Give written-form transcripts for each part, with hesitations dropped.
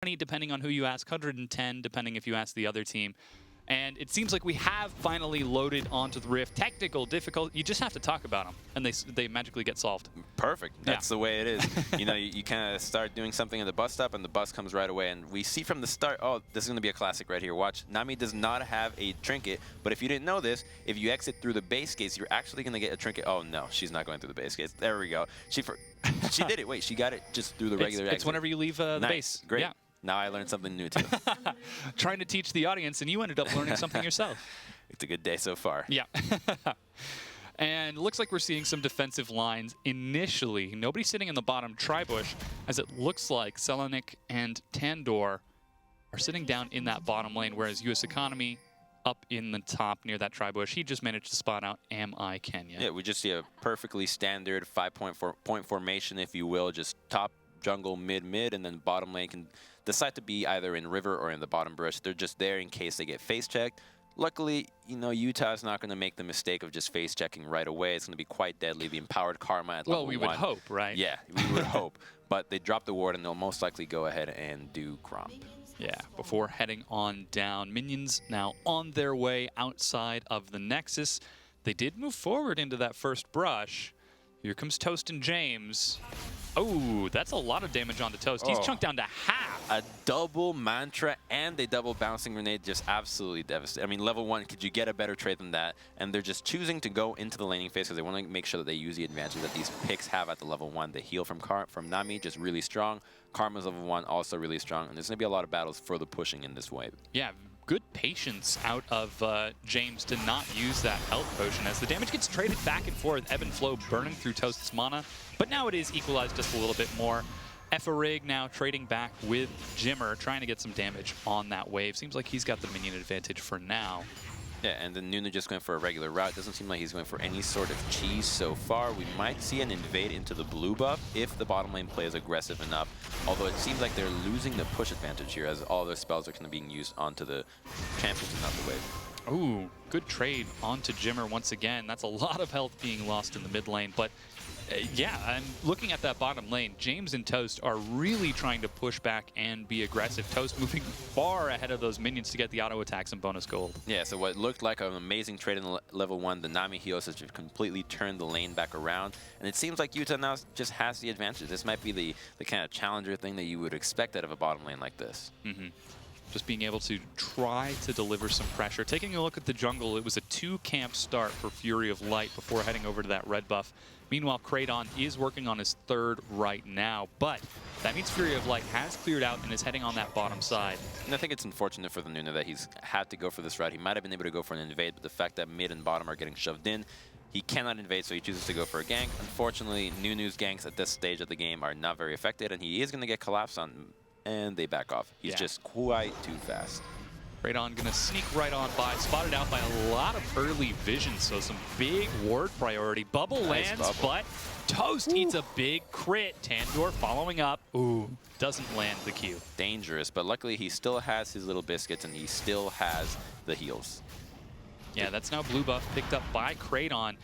depending on who you ask, 110 depending if you ask the other team. And it seems like we have finally loaded onto the Rift. Technical difficulty, you just have to talk about them, and they magically get solved. Perfect. That's the way it is. You know, you kind of start doing something at the bus stop, and the bus comes right away. And we see from the start, oh, this is going to be a classic right here. Watch, Nami does not have a trinket, but if you didn't know this, if you exit through the base gates, you're actually going to get a trinket. Oh, no, she's not going through the base gates. There we go. She did it. Wait, she got it just through the regular exit. It's whenever you leave the base. Great. Yeah. Now I learned something new, too. Trying to teach the audience, and you ended up learning something yourself. It's a good day so far. Yeah. And looks like we're seeing some defensive lines initially. Nobody sitting in the bottom tri-bush, as it looks like Selenik and Tandor are sitting down in that bottom lane, whereas US Economy up in the top near that tri-bush. He just managed to spot out Am I Kenya. Yeah, we just see a perfectly standard 5-point formation, if you will, just top, jungle, mid, and then bottom lane can decide to be either in river or in the bottom brush. They're just there in case they get face checked. Luckily, you know, Utah's not going to make the mistake of just face checking right away. It's going to be quite deadly. The empowered Karma at level 1. Well, we would hope, right? Yeah, we would hope. But they drop the ward, and they'll most likely go ahead and do Cromp. Yeah, before heading on down. Minions now on their way outside of the Nexus. They did move forward into that first brush. Here comes Toast and James. Oh, that's a lot of damage onto Toast. He's chunked down to half. A double mantra and a double bouncing grenade, just absolutely devastating. I mean, level 1, could you get a better trade than that? And they're just choosing to go into the laning phase because they want to make sure that they use the advantage that these picks have at the level 1. The heal from Nami, just really strong. Karma's level 1, also really strong. And there's going to be a lot of battles for the pushing in this wave. Yeah, good patience out of James to not use that health potion as the damage gets traded back and forth. Ebb and flow burning through Toast's mana, but now it is equalized just a little bit more. Efarig now trading back with Jimmer, trying to get some damage on that wave. Seems like he's got the minion advantage for now. Yeah, and then Nunu just going for a regular route. Doesn't seem like he's going for any sort of cheese so far. We might see an invade into the blue buff if the bottom lane plays aggressive enough. Although it seems like they're losing the push advantage here as all their spells are kind of being used onto the champions and not the wave. Ooh, good trade onto Jimmer once again. That's a lot of health being lost in the mid lane, but yeah, I'm looking at that bottom lane. James and Toast are really trying to push back and be aggressive. Toast moving far ahead of those minions to get the auto attacks and bonus gold. Yeah, so what looked like an amazing trade in level 1, the Nami heals has just completely turned the lane back around. And it seems like Utah now just has the advantage. This might be the kind of challenger thing that you would expect out of a bottom lane like this. Just being able to try to deliver some pressure. Taking a look at the jungle, it was a 2-camp start for Fury of Light before heading over to that red buff. Meanwhile, Kraydon is working on his 3rd right now, but that means Fury of Light has cleared out and is heading on that bottom side. And I think it's unfortunate for the Nunu that he's had to go for this route. He might have been able to go for an invade, but the fact that mid and bottom are getting shoved in, he cannot invade, so he chooses to go for a gank. Unfortunately, Nunu's ganks at this stage of the game are not very effective, and he is going to get collapsed on, and they back off. He's just quite too fast. Kraydon gonna sneak right on by, spotted out by a lot of early vision, so some big ward priority. Bubble lands, but Toast eats a big crit. Tandor following up. Ooh, doesn't land the Q. Dangerous, but luckily he still has his little biscuits and he still has the heals. Yeah, that's now blue buff picked up by Kraydon.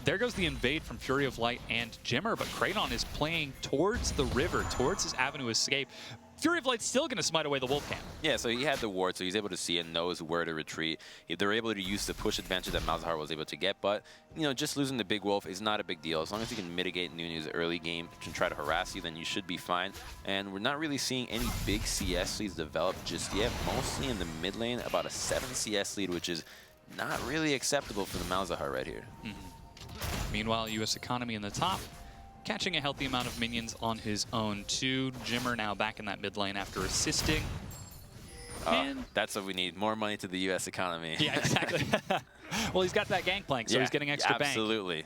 There goes the invade from Fury of Light and Jimmer, but Kraydon is playing towards the river, towards his avenue of escape. Fury of Light's still going to smite away the Wolf Camp. Yeah, so he had the ward, so he's able to see and knows where to retreat. They're able to use the push advantage that Malzahar was able to get, but, you know, just losing the big Wolf is not a big deal. As long as you can mitigate Nunu's early game and try to harass you, then you should be fine. And we're not really seeing any big CS leads develop just yet. Mostly in the mid lane, about a 7 CS lead, which is not really acceptable for the Malzahar right here. Meanwhile, US Economy in the top, catching a healthy amount of minions on his own too. Jimmer now back in that mid lane after assisting. That's what we need, more money to the US economy. Yeah, exactly. Well, he's got that gangplank, so he's getting extra bank. Absolutely.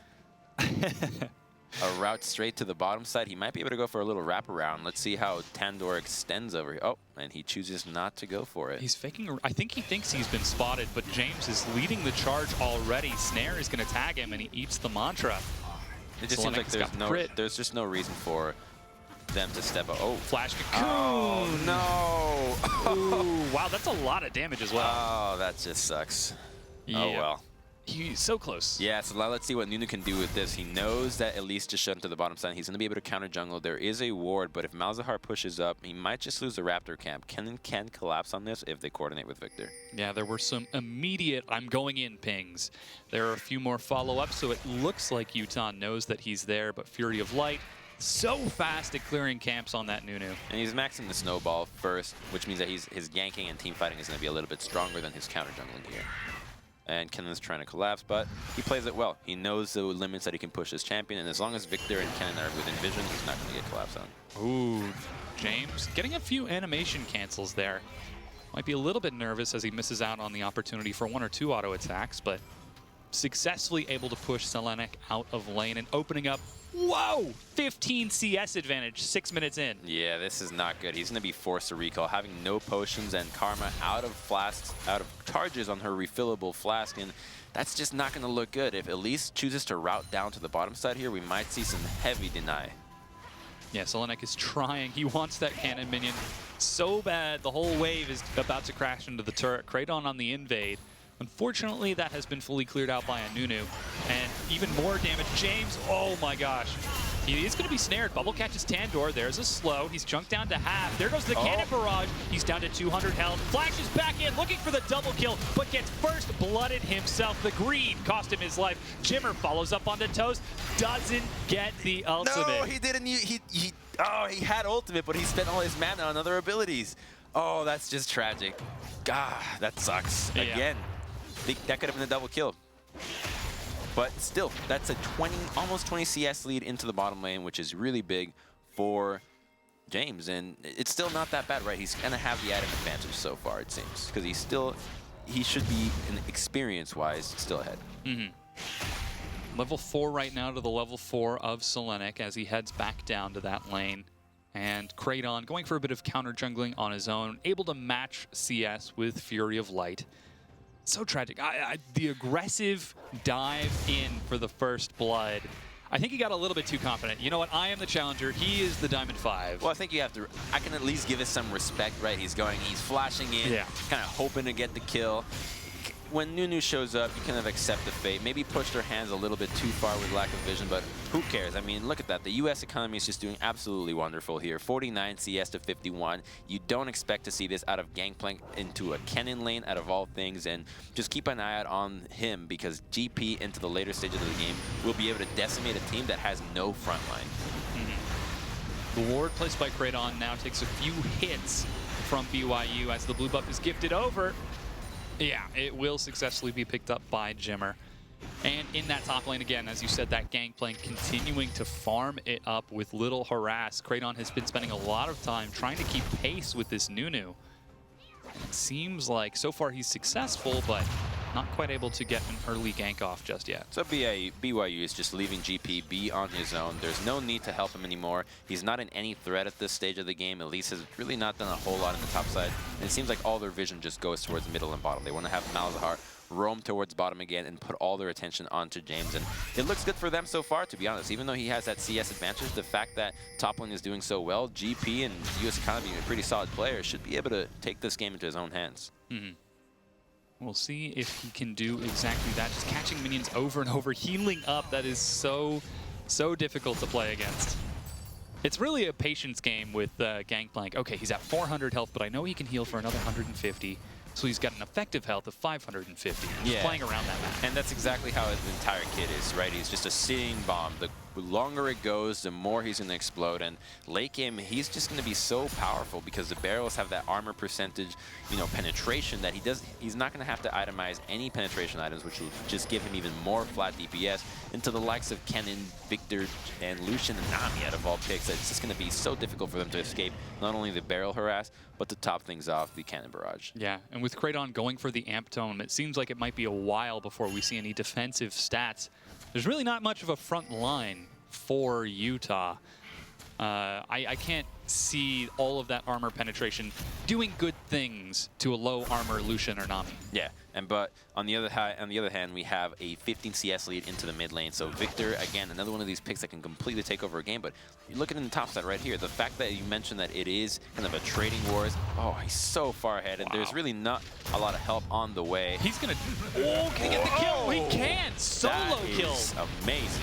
A route straight to the bottom side. He might be able to go for a little wraparound. Let's see how Tandor extends over here. Oh, and he chooses not to go for it. He's faking. I think he thinks he's been spotted, but James is leading the charge already. Snare is going to tag him, and he eats the mantra. It just seems like there's just no reason for them to step up. Oh, flash cocoon. Oh, no. Ooh, wow, that's a lot of damage as well. Oh, that just sucks. Yeah. Oh, well. He's so close. Yeah, so now let's see what Nunu can do with this. He knows that Elise just shut into the bottom side. He's going to be able to counter jungle. There is a ward, but if Malzahar pushes up, he might just lose the Raptor camp. Kennen can collapse on this if they coordinate with Victor. Yeah, there were some immediate I'm going in pings. There are a few more follow-ups, so it looks like Utah knows that he's there, but Fury of Light so fast at clearing camps on that Nunu. And he's maxing the snowball first, which means that his ganking and team fighting is going to be a little bit stronger than his counter jungling here. And Kennen's trying to collapse, but he plays it well. He knows the limits that he can push his champion, and as long as Victor and Kennen are within vision, he's not going to get collapsed on. Ooh, James getting a few animation cancels there. Might be a little bit nervous as he misses out on the opportunity for 1 or 2 auto attacks, but successfully able to push Selenic out of lane and opening up, whoa, 15 CS advantage 6 minutes in. Yeah, this is not good. He's going to be forced to recall, having no potions and Karma out of flasks, out of charges on her refillable flask, and that's just not going to look good. If Elise chooses to route down to the bottom side here, we might see some heavy deny. Yeah, Selenic is trying. He wants that cannon minion so bad. The whole wave is about to crash into the turret. Kraydon on the invade. Unfortunately, that has been fully cleared out by a Nunu. And even more damage. James, oh my gosh. He is going to be snared. Bubble catches Tandor. There's a slow. He's chunked down to half. There goes the cannon barrage. He's down to 200 health. Flashes back in, looking for the double kill, but gets first blooded himself. The greed cost him his life. Jimmer follows up on the toast. Doesn't get the ultimate. No, he didn't. He had ultimate, but he spent all his mana on other abilities. Oh, that's just tragic. God, that sucks. Yeah. Again, that could have been a double kill. But still, that's a almost 20 CS lead into the bottom lane, which is really big for James. And it's still not that bad, right? He's going to have the item advantage so far, it seems. Because he should be, experience-wise, still ahead. Level 4 right now to the level 4 of Selenic as he heads back down to that lane. And Kraydon going for a bit of counter jungling on his own, able to match CS with Fury of Light. So tragic. The aggressive dive in for the first blood. I think he got a little bit too confident. You know what? I am the challenger. He is the Diamond 5. Well, I think you have to. I can at least give it some respect, right? He's flashing in, kind of hoping to get the kill. When Nunu shows up, you kind of accept the fate. Maybe push their hands a little bit too far with lack of vision, but who cares? I mean, look at that. The U.S. economy is just doing absolutely wonderful here. 49 CS to 51. You don't expect to see this out of Gangplank into a Kennen lane out of all things, and just keep an eye out on him because GP into the later stages of the game will be able to decimate a team that has no front line. The ward placed by Kraydon now takes a few hits from BYU as the blue buff is gifted over. Yeah, it will successfully be picked up by Jimmer. And in that top lane again, as you said, that Gangplank continuing to farm it up with little harass. Kraydon has been spending a lot of time trying to keep pace with this Nunu. And it seems like so far he's successful, but not quite able to get an early gank off just yet. So BYU is just leaving GP be on his own. There's no need to help him anymore. He's not in any threat at this stage of the game. Elise has really not done a whole lot on the top side. And it seems like all their vision just goes towards middle and bottom. They want to have Malzahar roam towards bottom again and put all their attention onto James. And it looks good for them so far, to be honest. Even though he has that CS advantage, the fact that top lane is doing so well, GP and US economy being a pretty solid player should be able to take this game into his own hands. We'll see if he can do exactly that. Just catching minions over and over, healing up. That is so difficult to play against. It's really a patience game with Gangplank. Okay, he's at 400 health, but I know he can heal for another 150. So he's got an effective health of 550. He's playing around that map. And that's exactly how his entire kit is, right? He's just a sitting bomb. The longer it goes, the more he's going to explode. And late game, he's just going to be so powerful because the barrels have that armor percentage, penetration that he's not going to have to itemize any penetration items, which will just give him even more flat DPS into the likes of Kennen, Victor, and Lucian and Nami out of all picks. It's just going to be so difficult for them to escape not only the barrel harass, but to top things off, the cannon barrage. Yeah, and with Kraydon going for the amp tome, it seems like it might be a while before we see any defensive stats. There's really not much of a front line for Utah. I can't see all of that armor penetration doing good things to a low armor Lucian or Nami. Yeah, but on the other hand, we have a 15 CS lead into the mid lane. So Victor, again, another one of these picks that can completely take over a game. But you're looking in the top side right here. The fact that you mentioned that it is kind of a trading wars. Oh, he's so far ahead, and there's really not a lot of help on the way. He's gonna. Oh, can he get the kill? He can. Solo kill. Amazing.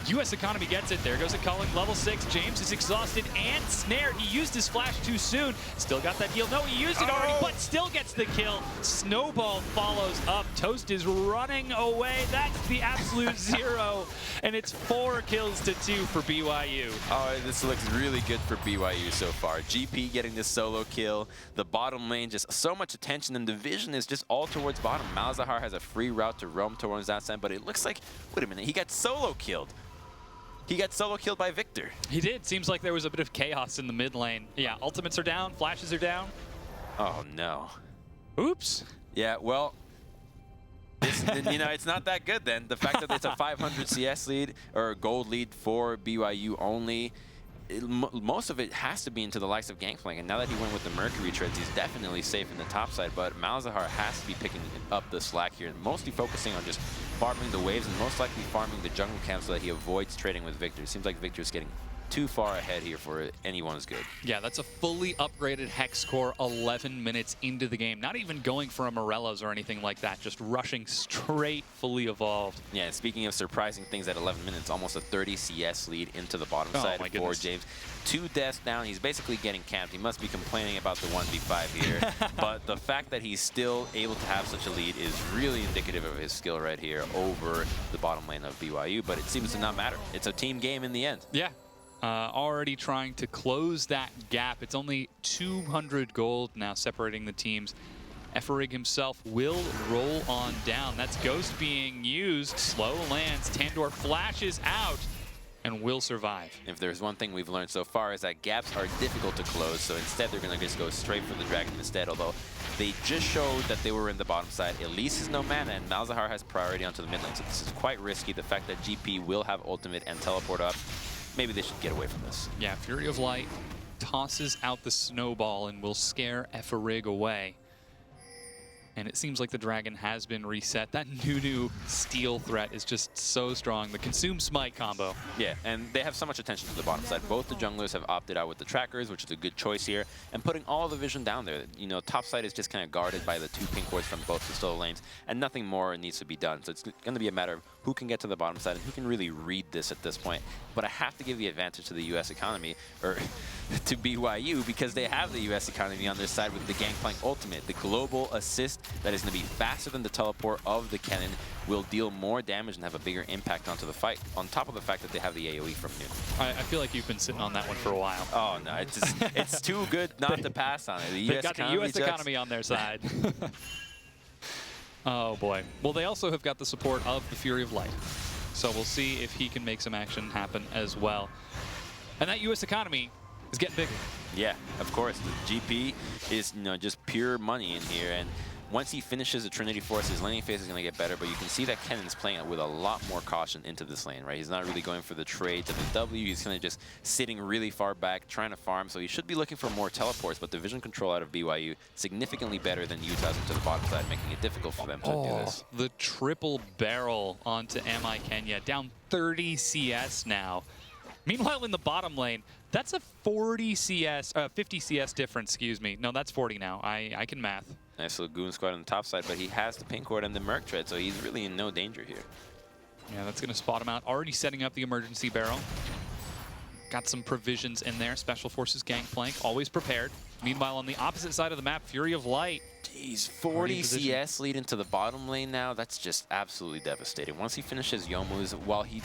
U.S. Economy gets it. There goes a culling. Level 6. James is exhausted and snared. He used his flash too soon. Still got that heal. No, he used it already, but still gets the kill. Snowball follows up. Toast is running away. That's the absolute 0. And it's 4 kills to 2 for BYU. Oh, this looks really good for BYU so far. GP getting this solo kill. The bottom lane, just so much attention, and the vision is just all towards bottom. Malzahar has a free route to roam towards that side, but it looks like, wait a minute, he got solo killed. He got solo killed by Victor. He did. Seems like there was a bit of chaos in the mid lane. Yeah, ultimates are down, flashes are down. Oh, no. Oops. Yeah, well, this, you know, it's not that good then. The fact that it's a 500 CS lead or gold lead for BYU only, most of it has to be into the likes of Gangplank. And now that he went with the Mercury trades, he's definitely safe in the top side. But Malzahar has to be picking up the slack here, and mostly focusing on just farming the waves and most likely farming the jungle camp so that he avoids trading with Victor. Seems like Victor's getting too far ahead here for anyone's good. Yeah, that's a fully upgraded Hex core 11 minutes into the game. Not even going for a Morello's or anything like that, just rushing straight fully evolved. Yeah, and speaking of surprising things at 11 minutes, almost a 30 CS lead into the bottom side for James. 2 deaths down, he's basically getting camped. He must be complaining about the 1v5 here. But the fact that he's still able to have such a lead is really indicative of his skill right here over the bottom lane of BYU. But it seems to not matter. It's a team game in the end. Yeah. Already trying to close that gap. It's only 200 gold now separating the teams. Eferig himself will roll on down. That's Ghost being used. Slow lands. Tandor flashes out and will survive. If there's one thing we've learned so far is that gaps are difficult to close, so instead they're going to just go straight for the dragon instead, although they just showed that they were in the bottom side. Elise is no mana, and Malzahar has priority onto the mid lane, so this is quite risky. The fact that GP will have ultimate and teleport up, maybe they should get away from this. Yeah, Fury of Light tosses out the snowball and will scare Eferig away. And it seems like the dragon has been reset. That Nunu steal threat is just so strong. The Consume Smite combo. Yeah, and they have so much attention to the bottom side. Both the junglers have opted out with the trackers, which is a good choice here, and putting all the vision down there. You know, top side is just kind of guarded by the 2 pink wards from both the solo lanes, and nothing more needs to be done. So it's going to be a matter of who can get to the bottom side and who can really read this at this point. But I have to give the advantage to the U.S. economy, or to BYU, because they have the U.S. economy on their side with the Gangplank ultimate. The global assist that is going to be faster than the teleport of the cannon will deal more damage and have a bigger impact onto the fight, on top of the fact that they have the AoE from Noon. I feel like you've been sitting on that one for a while. Oh, no, it's just, it's too good not to pass on it. They've got the U.S. economy on their side. Oh, boy. Well, they also have got the support of the Fury of Light. So we'll see if he can make some action happen as well. And that U.S. economy is getting bigger. Yeah, of course. The GP is, you know, just pure money in here. And once he finishes the Trinity Force, his laning phase is going to get better, but you can see that Kennan's playing it with a lot more caution into this lane, right? He's not really going for the trade to the W. He's kind of just sitting really far back, trying to farm. So he should be looking for more teleports, but the vision control out of BYU significantly better than Utah's into the bottom side, making it difficult for them to do this. The triple barrel onto MI Kenya, down 30 CS now. Meanwhile, in the bottom lane, that's a 50 CS difference, excuse me. No, that's 40 now. I can math. Nice little goon squad on the top side, but he has the pink ward and the Merc tread, so he's really in no danger here. Yeah, that's going to spot him out. Already setting up the emergency barrel. Got some provisions in there. Special Forces Gangplank, always prepared. Meanwhile, on the opposite side of the map, Fury of Light. Jeez, 40 CS lead into the bottom lane now. That's just absolutely devastating. Once he finishes Yomu's, while he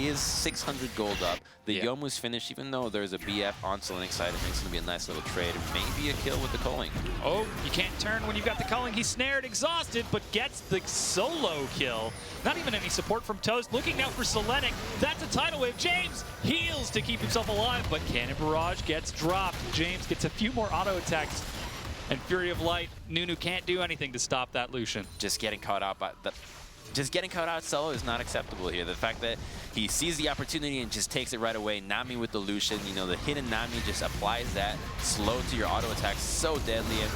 is 600 gold up, the Yomu's finish, even though there's a BF on Selenic side, it makes it to be a nice little trade. Maybe a kill with the culling. Oh, you can't turn when you've got the culling. He's snared, exhausted, but gets the solo kill. Not even any support from Toast. Looking now for Selenic. That's a tidal wave. James heals to keep himself alive, but Cannon Barrage gets dropped. James gets a few more auto attacks. And Fury of Light, Nunu can't do anything to stop that Lucian. Just getting caught out by the just getting caught out solo is not acceptable here. The fact that he sees the opportunity and just takes it right away. Nami with the Lucian, you know, the hidden Nami just applies that slow to your auto attack, so deadly, and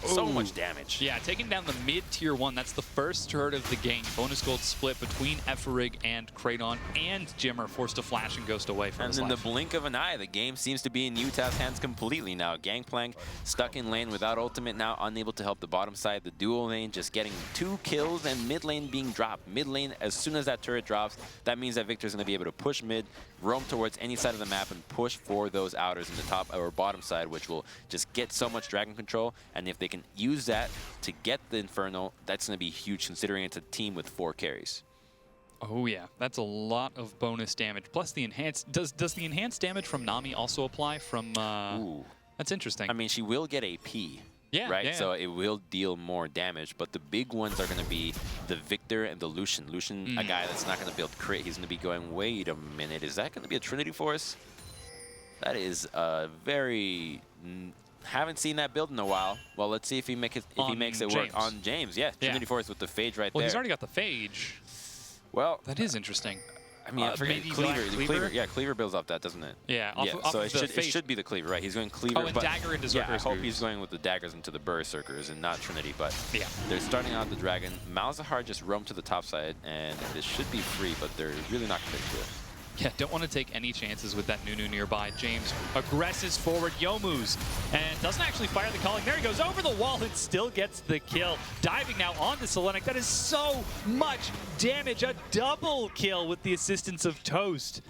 so much damage. Yeah, taking down the mid tier 1. That's the first turret of the game. Bonus gold split between Eferig and Kraydon, and Jim are forced to flash and ghost away from his And in life. the blink of an eye, the game seems to be in Utah's hands completely now. Gangplank stuck in lane without ultimate now, unable to help the bottom side. The dual lane just getting 2 kills, and mid lane being dropped. Mid lane, as soon as that turret drops, that means that Victor's going to be able to push mid, roam towards any side of the map, and push for those outers in the top or bottom side, which will just get so much dragon control. And if they can use that to get the Inferno, that's going to be huge, considering it's a team with 4 carries. Oh yeah, that's a lot of bonus damage. Plus the enhanced, does the enhanced damage from Nami also apply from, Ooh. That's interesting. I mean, she will get AP. Yeah, right? yeah. So it will deal more damage, but the big ones are going to be the Victor and the Lucian. Lucian, a guy that's not going to build crit. He's going to be going, wait a minute, is that going to be a Trinity Force? That is a very... haven't seen that build in a while. Well, let's see if he makes it work on James. Yeah, Trinity Force with the Phage right there. Well, he's already got the Phage. Well, that is interesting. I mean, I forget Cleaver. Yeah, Cleaver builds off that, doesn't it? Yeah, so it should be the Cleaver, right? He's going Cleaver. Oh, and dagger into Zerkers. Yeah, I hope he's going with the daggers into the Berserkers and not Trinity. But yeah, they're starting out the Dragon. Malzahar just roamed to the top side, and this should be free, but they're really not committed to it. Yeah, don't want to take any chances with that Nunu nearby. James aggresses forward, Youmu's, and doesn't actually fire the calling. There he goes over the wall and still gets the kill. Diving now onto Selenic. That is so much damage. A double kill with the assistance of Toast.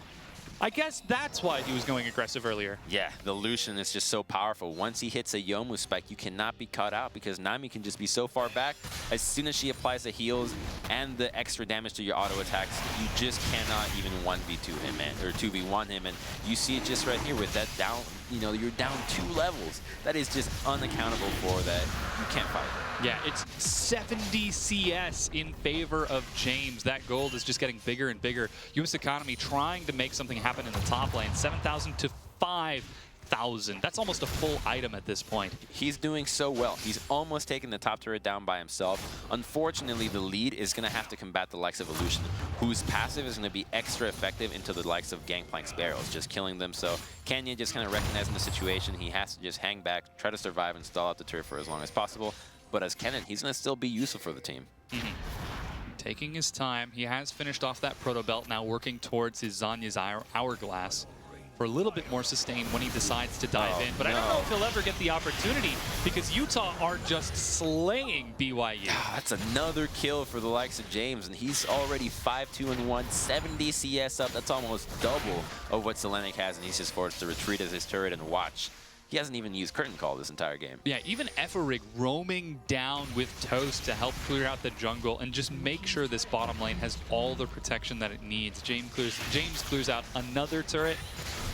I guess that's why he was going aggressive earlier. Yeah, the Lucian is just so powerful. Once he hits a Youmu spike, you cannot be caught out because Nami can just be so far back. As soon as she applies the heals and the extra damage to your auto attacks, you just cannot even 1v2 him, man, or 2v1 him. And you see it just right here with that down, you know, you're down 2 levels. That is just unaccountable for that. You can't fight it. Yeah, it's 70 CS in favor of James. That gold is just getting bigger and bigger. US Economy trying to make something happen in the top lane. 7,000 to 5,000. That's almost a full item at this point. He's doing so well. He's almost taken the top turret down by himself. Unfortunately, the lead is going to have to combat the likes of Illusion, whose passive is going to be extra effective into the likes of Gangplank's barrels, just killing them. So Kenya just kind of recognizing the situation. He has to just hang back, try to survive, and stall out the turret for as long as possible. But as Kennen, he's going to still be useful for the team. Taking his time. He has finished off that Proto Belt, now working towards his Zanya's Hourglass for a little bit more sustain when he decides to dive in. But I don't know if he'll ever get the opportunity because Utah are just slaying BYU. That's another kill for the likes of James, and he's already 5-2-1, 70 CS up. That's almost double of what Selenic has, and he's just forced to retreat as his turret and watch. He hasn't even used Curtain Call this entire game. Yeah, even Eferig roaming down with Toast to help clear out the jungle and just make sure this bottom lane has all the protection that it needs. James clears out another turret,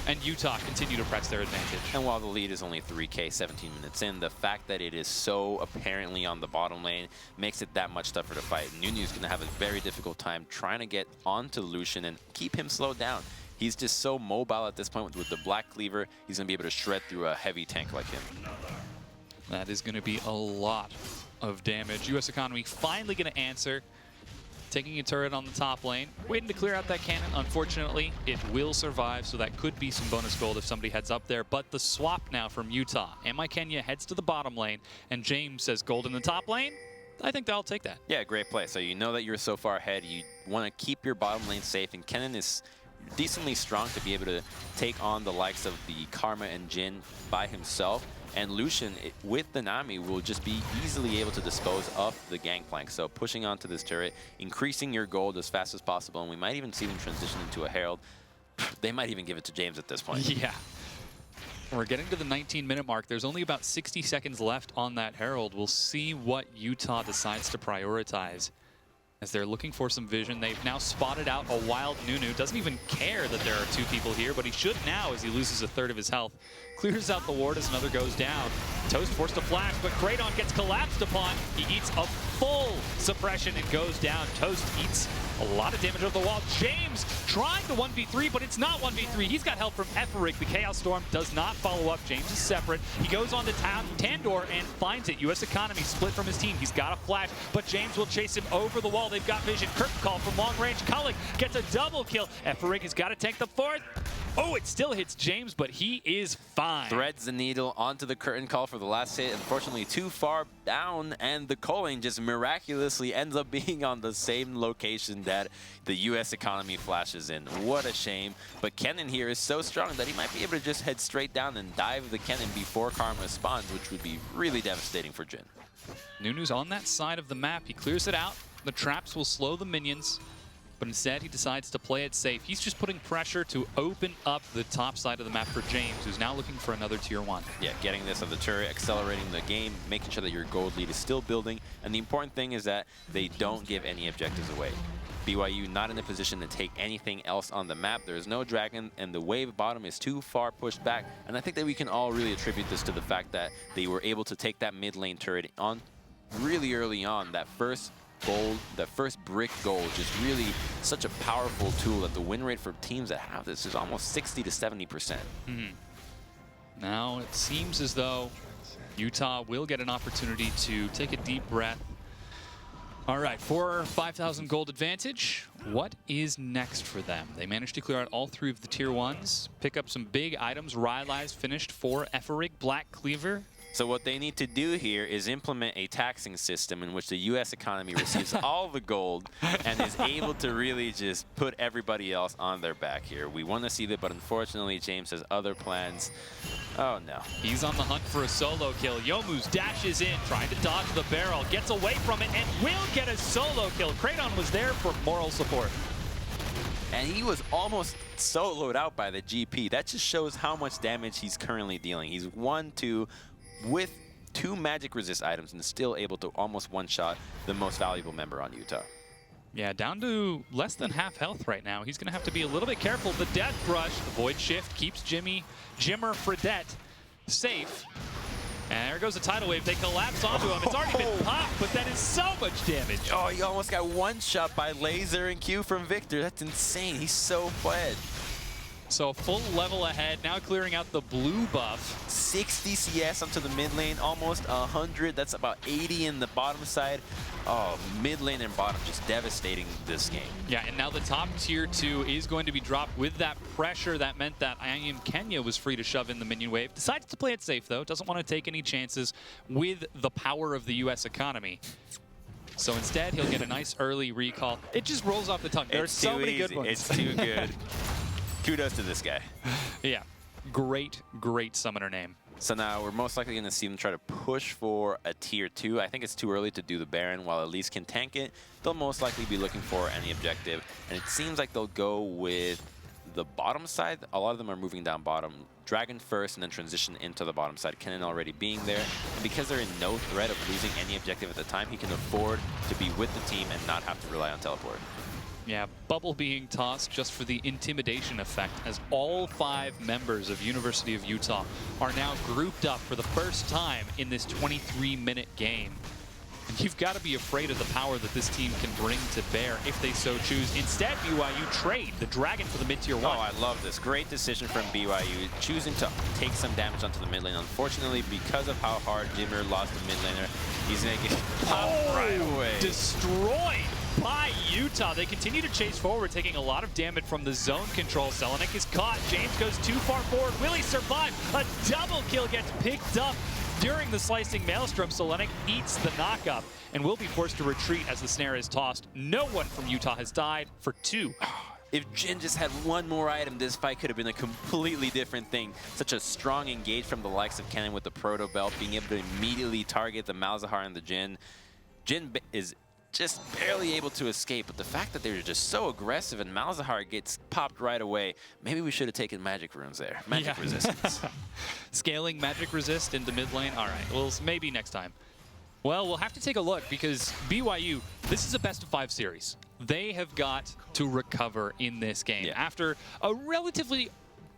and Utah continue to press their advantage. And while the lead is only 3K 17 minutes in, the fact that it is so apparently on the bottom lane makes it that much tougher to fight. Nunu's going to have a very difficult time trying to get onto Lucian and keep him slowed down. He's just so mobile at this point with the Black Cleaver. He's going to be able to shred through a heavy tank like him. That is going to be a lot of damage. US Economy finally going to answer. Taking a turret on the top lane. Waiting to clear out that cannon. Unfortunately, it will survive, so that could be some bonus gold if somebody heads up there. But the swap now from Utah. Am-I Kenya heads to the bottom lane, and James says gold in the top lane. I think they'll take that. Yeah, great play. So you know that you're so far ahead. You want to keep your bottom lane safe, and Kennen is decently strong to be able to take on the likes of the Karma and Jin by himself. And Lucian, with the Nami, will just be easily able to dispose of the Gangplank. So pushing onto this turret, increasing your gold as fast as possible, and we might even see them transition into a Herald. They might even give it to James at this point. Yeah. We're getting to the 19-minute mark. There's only about 60 seconds left on that Herald. We'll see what Utah decides to prioritize. As they're looking for some vision, they've now spotted out a wild Nunu. Doesn't even care that there are 2 people here, but he should now as he loses a third of his health. clears out the ward as another goes down. Toast forced to flash, but Kraydon gets collapsed upon. He eats a full suppression and goes down. Toast eats a lot of damage over the wall. James trying to 1v3, but it's not 1v3. He's got help from Ephoric. The Chaos Storm does not follow up. James is separate. He goes on to Tandor and finds it. US Economy split from his team. He's got a flash, but James will chase him over the wall. They've got vision. Curtain call from long range. Kullik gets a double kill. Ephoric has got to tank the fourth. Oh, it still hits James, but he is fine. Threads the needle onto the curtain call for the last hit. Unfortunately, too far down, and the culling just miraculously ends up being on the same location that the US Economy flashes in. What a shame. But Kennen here is so strong that he might be able to just head straight down and dive the Kennen before Karma spawns, which would be really devastating for Jin. Nunu's on that side of the map. He clears it out. The traps will slow the minions. But instead, he decides to play it safe. He's just putting pressure to open up the top side of the map for James, who's now looking for another tier 1. Yeah, getting this on the turret, accelerating the game, making sure that your gold lead is still building. And the important thing is that they don't give any objectives away. BYU not in a position to take anything else on the map. There is no dragon, and the wave bottom is too far pushed back. And I think that we can all really attribute this to the fact that they were able to take that mid lane turret on really early on. That first gold, that first brick gold, just really such a powerful tool that the win rate for teams that have this is almost 60 to 70%. Now it seems as though Utah will get an opportunity to take a deep breath. All right, for 5,000 gold advantage, what is next for them? They managed to clear out all 3 of the tier 1s, pick up some big items. Rivalries finished for Ephoric, Black Cleaver. So what they need to do here is implement a taxing system in which the US economy receives all the gold and is able to really just put everybody else on their back here. We want to see that, but unfortunately James has other plans. Oh no. He's on the hunt for a solo kill. Youmu's dashes in, trying to dodge the barrel, gets away from it, and will get a solo kill. Kraydon was there for moral support. And he was almost soloed out by the GP. That just shows how much damage he's currently dealing. He's 1-2 with 2 magic resist items and still able to almost one-shot the most valuable member on Utah. Yeah, down to less than half health right now. He's going to have to be a little bit careful. The Death Brush, the Void Shift, keeps Jimmer Fredette safe. And there goes the Tidal Wave. They collapse onto him. It's already been popped, but that is so much damage. Oh, he almost got one-shot by Laser and Q from Victor. That's insane. He's so fed. So full level ahead, now clearing out the blue buff. 60 CS onto the mid lane, almost 100. That's about 80 in the bottom side. Oh, mid lane and bottom just devastating this game. Yeah, and now the top tier 2 is going to be dropped with that pressure. That meant that I Am Kenya was free to shove in the minion wave. Decides to play it safe, though. Doesn't want to take any chances with the power of the US economy. So instead, he'll get a nice early recall. It just rolls off the tongue. There are so many good ones. It's too good. Kudos to this guy. Yeah, great, great summoner name. So now we're most likely going to see them try to push for a tier 2. I think it's too early to do the Baron. While Elise can tank it, they'll most likely be looking for any objective. And it seems like they'll go with the bottom side. A lot of them are moving down bottom. Dragon first and then transition into the bottom side. Kennen already being there. And because they're in no threat of losing any objective at the time, he can afford to be with the team and not have to rely on teleport. Yeah, bubble being tossed just for the intimidation effect, as all 5 members of University of Utah are now grouped up for the first time in this 23-minute game. And you've got to be afraid of the power that this team can bring to bear if they so choose. Instead, BYU trade the Dragon for the mid-tier 1. Oh, I love this. Great decision from BYU, choosing to take some damage onto the mid lane. Unfortunately, because of how hard Jimmer lost the mid laner, he's going to get popped right away. Destroyed by Utah. They continue to chase forward, taking a lot of damage from the zone control. Selenik is caught. James goes too far forward. Will he survive? A double kill gets picked up during the slicing maelstrom. Selenik eats the knockup and will be forced to retreat as the snare is tossed. No one from Utah has died for 2. If Jin just had one more item, this fight could have been a completely different thing. Such a strong engage from the likes of Kennen with the Proto Belt, being able to immediately target the Malzahar and the Jin. Jin is just barely able to escape, but the fact that they're just so aggressive and Malzahar gets popped right away, maybe we should have taken magic runes there. Magic resistance. Scaling magic resist into mid lane? All right, well, maybe next time. Well, we'll have to take a look because BYU, this is a best-of-5 series. They have got to recover in this game. After a relatively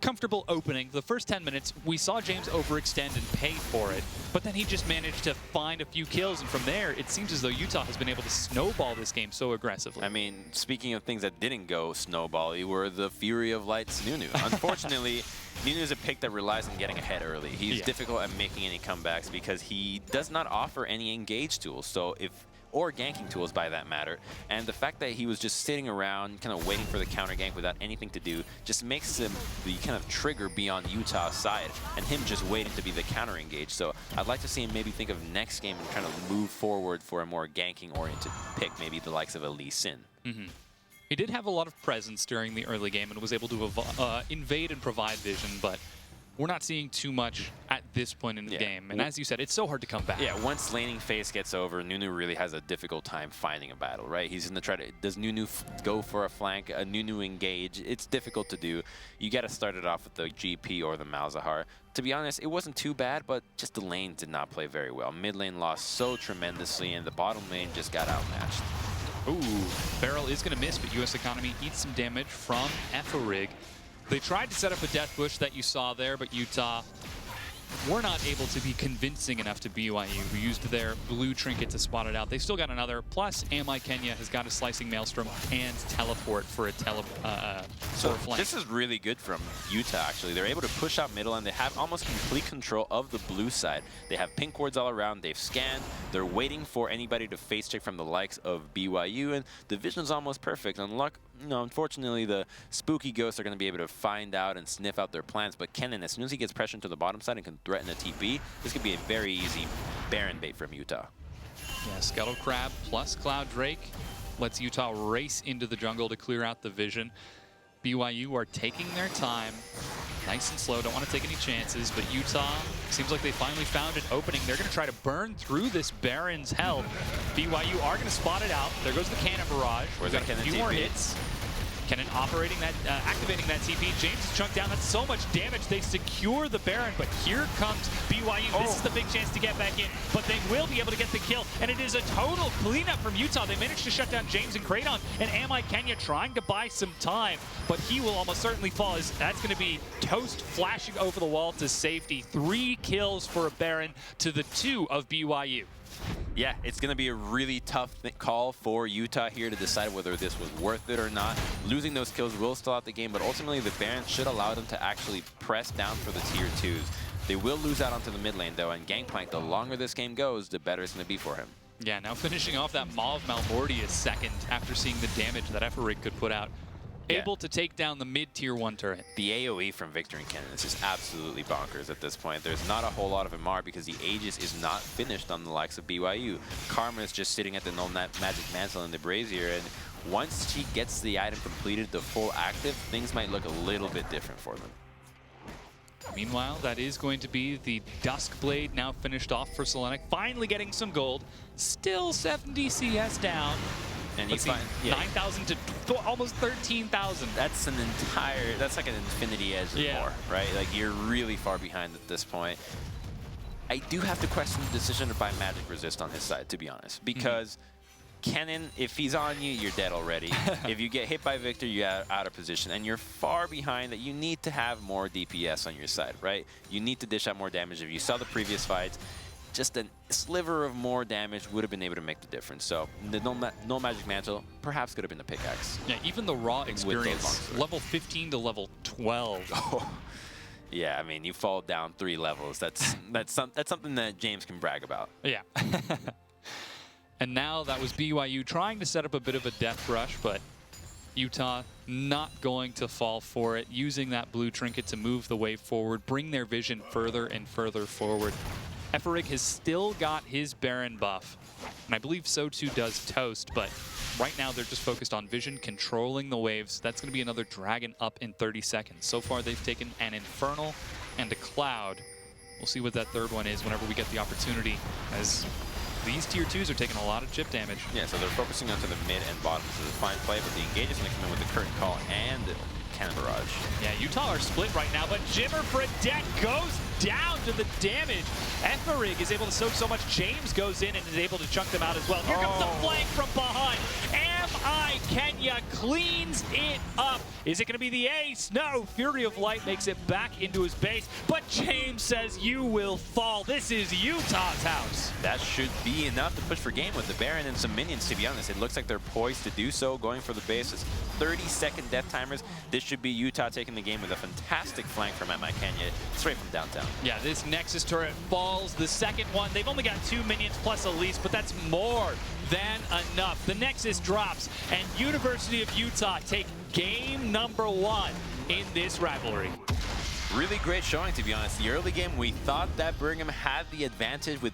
comfortable opening. The first 10 minutes, we saw James overextend and pay for it, but then he just managed to find a few kills, and from there, it seems as though Utah has been able to snowball this game so aggressively. I mean, speaking of things that didn't go snowball-y, were the Fury of Light's Nunu. Unfortunately, Nunu is a pick that relies on getting ahead early. He's difficult at making any comebacks because he does not offer any engage tools. So or ganking tools by that matter. And the fact that he was just sitting around kind of waiting for the counter gank without anything to do just makes him the kind of trigger be on Utah's side and him just waiting to be the counter engage. So I'd like to see him maybe think of next game and kind of move forward for a more ganking oriented pick, maybe the likes of a Lee Sin. He did have a lot of presence during the early game and was able to invade and provide vision, but we're not seeing too much at this point in the game. And as you said, it's so hard to come back. Yeah, once laning phase gets over, Nunu really has a difficult time finding a battle, right? He's going to try to, does Nunu go for a flank, a Nunu engage? It's difficult to do. You got to start it off with the GP or the Malzahar. To be honest, it wasn't too bad, but just the lane did not play very well. Mid lane lost so tremendously, and the bottom lane just got outmatched. Ooh, Barrel is going to miss, but US Economy eats some damage from Rivalry. They tried to set up a death bush that you saw there, but Utah were not able to be convincing enough to BYU, who used their blue trinket to spot it out. They've still got another, plus Ami Kenya has got a Slicing Maelstrom and teleport for a flank. This is really good from Utah, actually. They're able to push out middle, and they have almost complete control of the blue side. They have pink wards all around. They've scanned. They're waiting for anybody to face check from the likes of BYU, and the vision's almost perfect. Unfortunately, the spooky ghosts are going to be able to find out and sniff out their plans, but Kennen, as soon as he gets pressure into the bottom side and can threaten a TP, this could be a very easy Baron bait from Utah. Yeah, Scuttle Crab plus Cloud Drake lets Utah race into the jungle to clear out the vision. BYU are taking their time, nice and slow, don't want to take any chances, but Utah seems like they finally found an opening. They're going to try to burn through this Baron's health. BYU are going to spot it out. There goes the cannon barrage. We've got a few more hits. Kennen operating that, activating that TP. James is chunked down. That's so much damage. They secure the Baron, but here comes BYU. This is the big chance to get back in, but they will be able to get the kill, and it is a total cleanup from Utah. They managed to shut down James and Kraton, and Ami Kenya trying to buy some time, but he will almost certainly fall. That's going to be Toast flashing over the wall to safety. 3 kills for a Baron to the 2 of BYU. Yeah, it's going to be a really tough call for Utah here to decide whether this was worth it or not. Losing those kills will stall out the game, but ultimately the Baron should allow them to actually press down for the tier 2s. They will lose out onto the mid lane, though, and Gangplank, the longer this game goes, the better it's going to be for him. Yeah, now finishing off that Maw of Malmortius second after seeing the damage that Rivalry could put out. Able to take down the mid-tier 1 turret. The AoE from Victor and Kennen is just absolutely bonkers at this point. There's not a whole lot of MR because the Aegis is not finished on the likes of BYU. Karma is just sitting at the null magic mantle in the brazier, and once she gets the item completed, the full active, things might look a little bit different for them. Meanwhile, that is going to be the Duskblade now finished off for Selenic. Finally getting some gold. Still 70 CS down. And you find 9,000 to almost 13,000. That's that's like an infinity edge more, right? Like you're really far behind at this point. I do have to question the decision to buy Magic Resist on his side, to be honest, because Kennen, if he's on you, you're dead already. If you get hit by Victor, you're out of position, and you're far behind that you need to have more DPS on your side, right? You need to dish out more damage. If you saw the previous fights, just a sliver of more damage would have been able to make the difference. So the no magic mantle perhaps could have been the pickaxe. Yeah, even the raw experience, level 15 to level 12. Oh, yeah, I mean, you fall down 3 levels. That's something that James can brag about. Yeah. And now that was BYU trying to set up a bit of a death rush, but Utah not going to fall for it, using that blue trinket to move the wave forward, bring their vision further and further forward. Rivalry has still got his Baron buff, and I believe so too does Toast, but right now they're just focused on vision, controlling the waves. That's going to be another Dragon up in 30 seconds. So far they've taken an Infernal and a Cloud. We'll see what that third one is whenever we get the opportunity, as these tier 2s are taking a lot of chip damage. Yeah, so they're focusing onto the mid and bottom. This is a fine play, but the engage is going to come in with the Curtain Call and Cannon Barrage. Yeah, Utah are split right now, but Jimmer Fredette goes down to the damage. Rivalry is able to soak so much. James goes in and is able to chunk them out as well. Here comes the flank from behind. Kenya cleans it up. Is it going to be the ace? No. Fury of Light makes it back into his base, but James says you will fall. This is Utah's house. That should be enough to push for game with the Baron and some minions, to be honest. It looks like they're poised to do so, going for the bases. 30-second death timers. This should be Utah taking the game with a fantastic flank from Kenya, straight from downtown. Yeah, this Nexus turret falls. The second one, they've only got 2 minions plus Elise, but that's more than enough. The Nexus drops, and University of Utah take game number 1 in this rivalry. Really great showing, to be honest. The early game, we thought that Brigham had the advantage with